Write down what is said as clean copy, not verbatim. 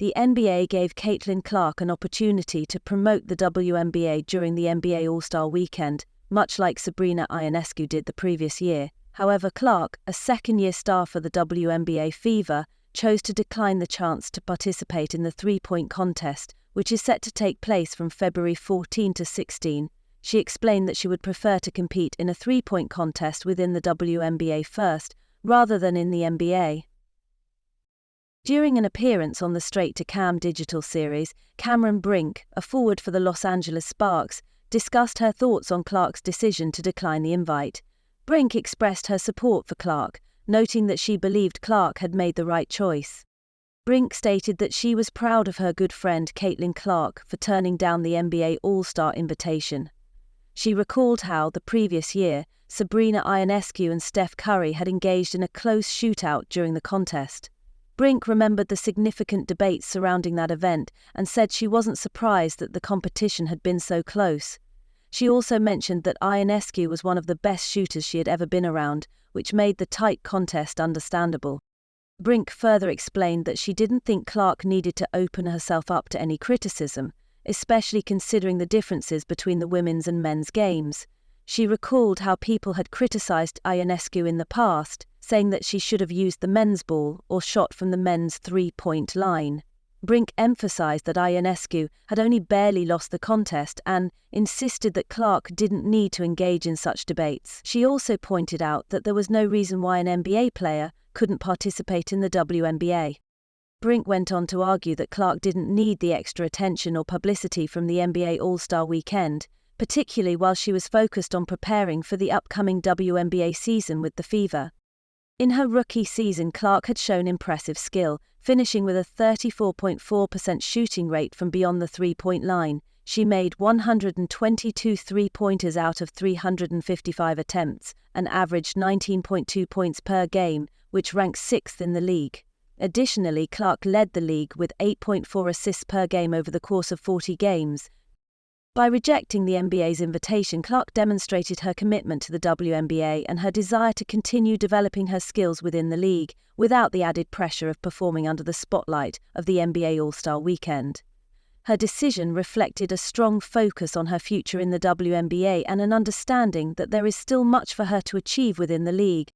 The NBA gave Caitlin Clark an opportunity to promote the WNBA during the NBA All-Star Weekend, much like Sabrina Ionescu did the previous year. However, Clark, a second-year star for the WNBA Fever, chose to decline the chance to participate in the three-point contest, which is set to take place from February 14 to 16. She explained that she would prefer to compete in a three-point contest within the WNBA first, rather than in the NBA. During an appearance on the Straight to Cam digital series, Cameron Brink, a forward for the Los Angeles Sparks, discussed her thoughts on Clark's decision to decline the invite. Brink expressed her support for Clark, noting that she believed Clark had made the right choice. Brink stated that she was proud of her good friend Caitlin Clark for turning down the NBA All-Star invitation. She recalled how, the previous year, Sabrina Ionescu and Steph Curry had engaged in a close shootout during the contest. Brink remembered the significant debates surrounding that event and said she wasn't surprised that the competition had been so close. She also mentioned that Ionescu was one of the best shooters she had ever been around, which made the tight contest understandable. Brink further explained that she didn't think Clark needed to open herself up to any criticism, especially considering the differences between the women's and men's games. She recalled how people had criticized Ionescu in the past, saying that she should have used the men's ball or shot from the men's three-point line. Brink emphasized that Ionescu had only barely lost the contest and insisted that Clark didn't need to engage in such debates. She also pointed out that there was no reason why an NBA player couldn't participate in the WNBA. Brink went on to argue that Clark didn't need the extra attention or publicity from the NBA All-Star Weekend, particularly while she was focused on preparing for the upcoming WNBA season with the Fever. In her rookie season, Clark had shown impressive skill, finishing with a 34.4% shooting rate from beyond the three-point line. She made 122 three-pointers out of 355 attempts and averaged 19.2 points per game, which ranks 6th in the league. Additionally, Clark led the league with 8.4 assists per game over the course of 40 games. By rejecting the NBA's invitation, Clark demonstrated her commitment to the WNBA and her desire to continue developing her skills within the league, without the added pressure of performing under the spotlight of the NBA All-Star Weekend. Her decision reflected a strong focus on her future in the WNBA and an understanding that there is still much for her to achieve within the league.